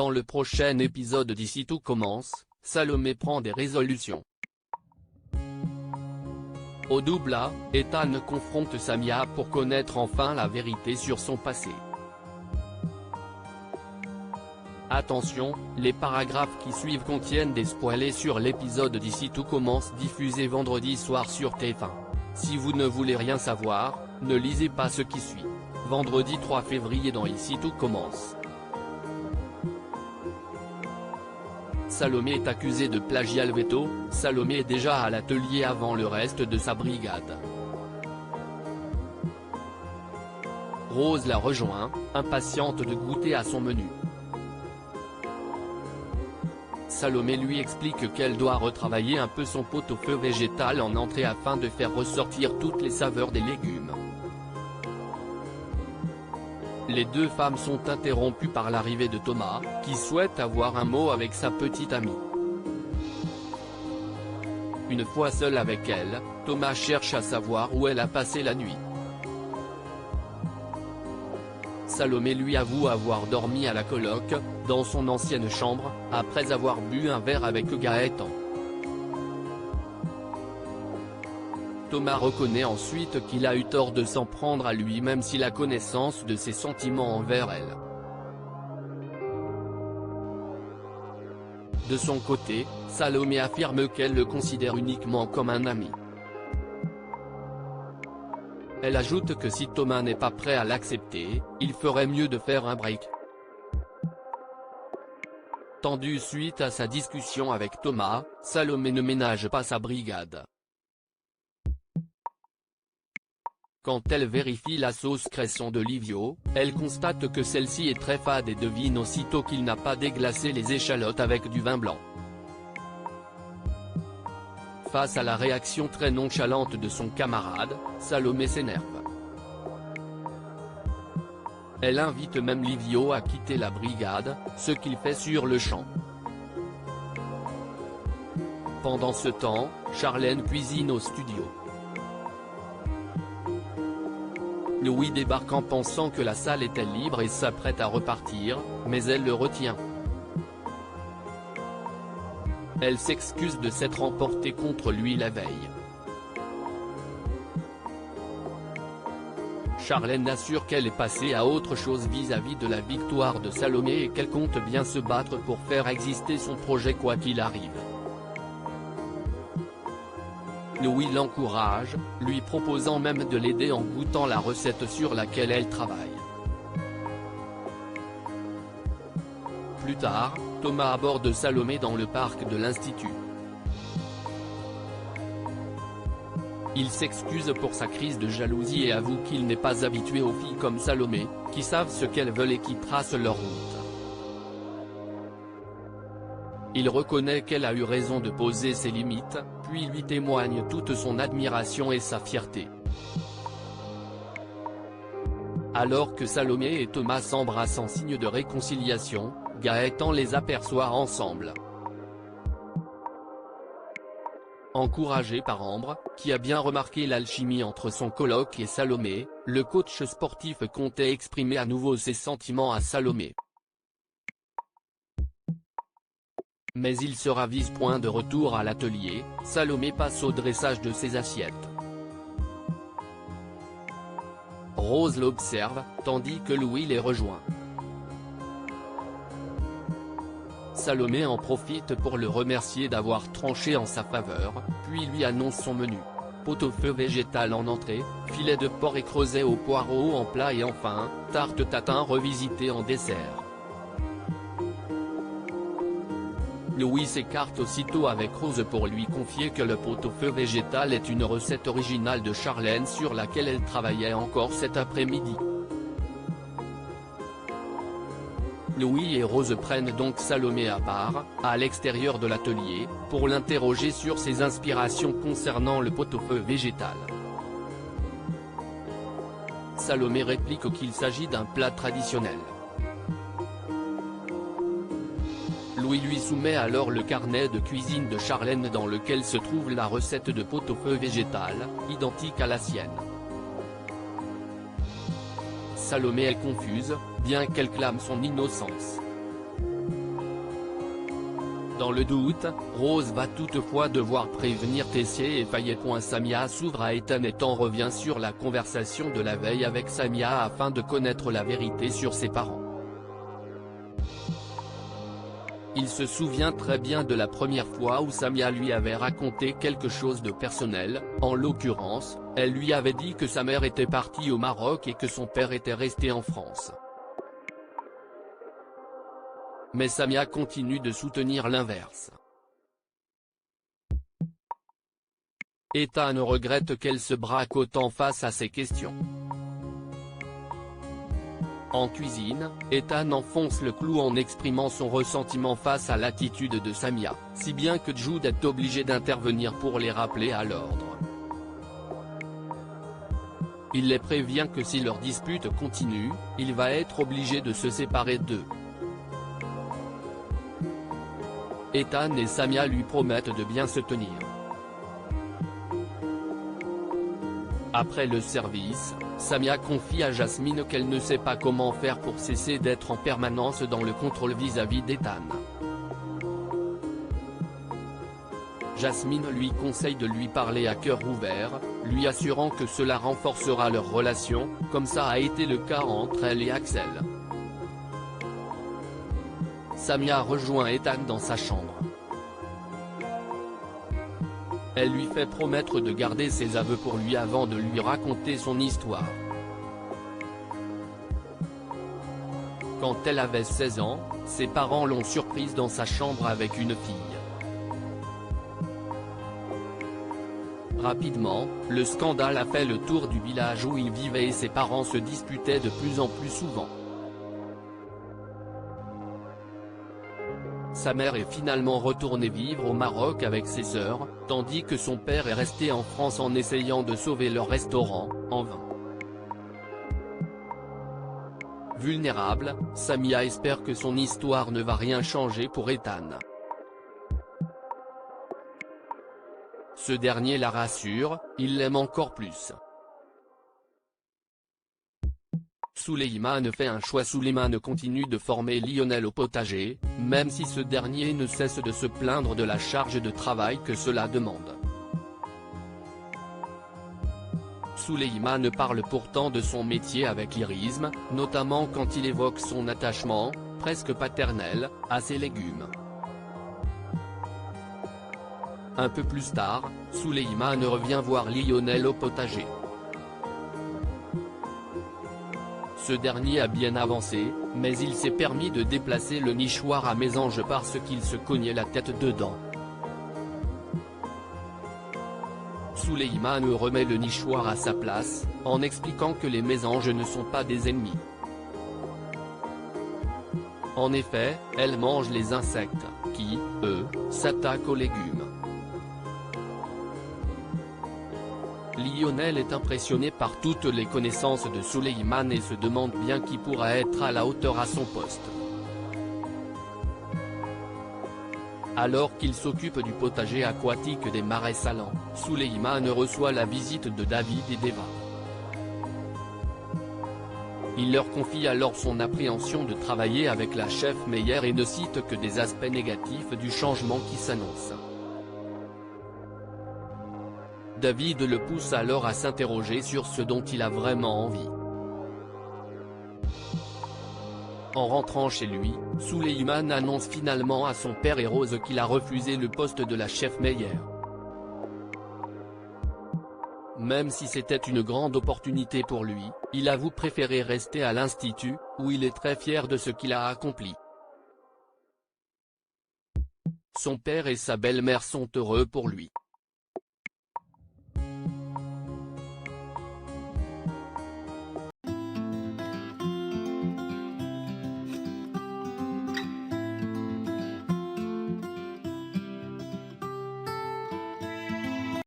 Dans le prochain épisode d'Ici tout commence, Salomé prend des résolutions. Au double A, Ethan confronte Samia pour connaître enfin la vérité sur son passé. Attention, les paragraphes qui suivent contiennent des spoilers sur l'épisode d'Ici tout commence diffusé vendredi soir sur TF1. Si vous ne voulez rien savoir, ne lisez pas ce qui suit. Vendredi 3 février dans Ici tout commence. Salomé est accusée de plagiat. Le veto, Salomé est déjà à l'atelier avant le reste de sa brigade. Rose la rejoint, impatiente de goûter à son menu. Salomé lui explique qu'elle doit retravailler un peu son pot-au-feu végétal en entrée afin de faire ressortir toutes les saveurs des légumes. Les deux femmes sont interrompues par l'arrivée de Thomas, qui souhaite avoir un mot avec sa petite amie. Une fois seul avec elle, Thomas cherche à savoir où elle a passé la nuit. Salomé lui avoue avoir dormi à la coloc, dans son ancienne chambre, après avoir bu un verre avec Gaëtan. Thomas reconnaît ensuite qu'il a eu tort de s'en prendre à lui même s'il a connaissance de ses sentiments envers elle. De son côté, Salomé affirme qu'elle le considère uniquement comme un ami. Elle ajoute que si Thomas n'est pas prêt à l'accepter, il ferait mieux de faire un break. Tendu suite à sa discussion avec Thomas, Salomé ne ménage pas sa brigade. Quand elle vérifie la sauce cresson de Livio, elle constate que celle-ci est très fade et devine aussitôt qu'il n'a pas déglacé les échalotes avec du vin blanc. Face à la réaction très nonchalante de son camarade, Salomé s'énerve. Elle invite même Livio à quitter la brigade, ce qu'il fait sur le champ. Pendant ce temps, Charlène cuisine au studio. Louis débarque en pensant que la salle était libre et s'apprête à repartir, mais elle le retient. Elle s'excuse de s'être emportée contre lui la veille. Charlène assure qu'elle est passée à autre chose vis-à-vis de la victoire de Salomé et qu'elle compte bien se battre pour faire exister son projet quoi qu'il arrive. Louis l'encourage, lui proposant même de l'aider en goûtant la recette sur laquelle elle travaille. Plus tard, Thomas aborde Salomé dans le parc de l'Institut. Il s'excuse pour sa crise de jalousie et avoue qu'il n'est pas habitué aux filles comme Salomé, qui savent ce qu'elles veulent et qui tracent leur route. Il reconnaît qu'elle a eu raison de poser ses limites, puis lui témoigne toute son admiration et sa fierté. Alors que Salomé et Thomas s'embrassent en signe de réconciliation, Gaëtan les aperçoit ensemble. Encouragé par Ambre, qui a bien remarqué l'alchimie entre son coloc et Salomé, le coach sportif comptait exprimer à nouveau ses sentiments à Salomé. Mais il se ravise. De retour à l'atelier, Salomé passe au dressage de ses assiettes. Rose l'observe, tandis que Louis les rejoint. Salomé en profite pour le remercier d'avoir tranché en sa faveur, puis lui annonce son menu. Pot-au-feu végétal en entrée, filet de porc et creuset au poireau en plat et enfin, tarte tatin revisitée en dessert. Louis s'écarte aussitôt avec Rose pour lui confier que le pot-au-feu végétal est une recette originale de Charlène sur laquelle elle travaillait encore cet après-midi. Louis et Rose prennent donc Salomé à part, à l'extérieur de l'atelier, pour l'interroger sur ses inspirations concernant le pot-au-feu végétal. Salomé réplique qu'il s'agit d'un plat traditionnel. Louis lui soumet alors le carnet de cuisine de Charlène dans lequel se trouve la recette de pot-au-feu végétal, identique à la sienne. Salomé est confuse, bien qu'elle clame son innocence. Dans le doute, Rose va toutefois devoir prévenir Tessier et Fayet. Samia s'ouvre à Ethan et en revient sur la conversation de la veille avec Samia afin de connaître la vérité sur ses parents. Il se souvient très bien de la première fois où Samia lui avait raconté quelque chose de personnel, en l'occurrence, elle lui avait dit que sa mère était partie au Maroc et que son père était resté en France. Mais Samia continue de soutenir l'inverse. Ethan regrette qu'elle se braque autant face à ces questions. En cuisine, Ethan enfonce le clou en exprimant son ressentiment face à l'attitude de Samia, si bien que Jude est obligé d'intervenir pour les rappeler à l'ordre. Il les prévient que si leur dispute continue, il va être obligé de se séparer d'eux. Ethan et Samia lui promettent de bien se tenir. Après le service, Samia confie à Jasmine qu'elle ne sait pas comment faire pour cesser d'être en permanence dans le contrôle vis-à-vis d'Ethan. Jasmine lui conseille de lui parler à cœur ouvert, lui assurant que cela renforcera leur relation, comme ça a été le cas entre elle et Axel. Samia rejoint Ethan dans sa chambre. Elle lui fait promettre de garder ses aveux pour lui avant de lui raconter son histoire. Quand elle avait 16 ans, ses parents l'ont surprise dans sa chambre avec une fille. Rapidement, le scandale a fait le tour du village où il vivait et ses parents se disputaient de plus en plus souvent. Sa mère est finalement retournée vivre au Maroc avec ses sœurs, tandis que son père est resté en France en essayant de sauver leur restaurant, en vain. Vulnérable, Samia espère que son histoire ne va rien changer pour Ethan. Ce dernier la rassure, il l'aime encore plus. Souleymane fait un choix. Souleymane continue de former Lionel au potager, même si ce dernier ne cesse de se plaindre de la charge de travail que cela demande. Souleymane parle pourtant de son métier avec lyrisme, notamment quand il évoque son attachement, presque paternel, à ses légumes. Un peu plus tard, Souleymane revient voir Lionel au potager. Ce dernier a bien avancé, mais il s'est permis de déplacer le nichoir à mésange parce qu'il se cognait la tête dedans. Souleymane remet le nichoir à sa place, en expliquant que les mésanges ne sont pas des ennemis. En effet, elles mangent les insectes, qui, eux, s'attaquent aux légumes. Lionel est impressionné par toutes les connaissances de Souleymane et se demande bien qui pourra être à la hauteur à son poste. Alors qu'il s'occupe du potager aquatique des Marais Salants, Souleymane reçoit la visite de David et d'Eva. Il leur confie alors son appréhension de travailler avec la chef Meyer et ne cite que des aspects négatifs du changement qui s'annonce. David le pousse alors à s'interroger sur ce dont il a vraiment envie. En rentrant chez lui, Souleymane annonce finalement à son père et Rose qu'il a refusé le poste de la chef Meyer. Même si c'était une grande opportunité pour lui, il avoue préférer rester à l'Institut, où il est très fier de ce qu'il a accompli. Son père et sa belle-mère sont heureux pour lui.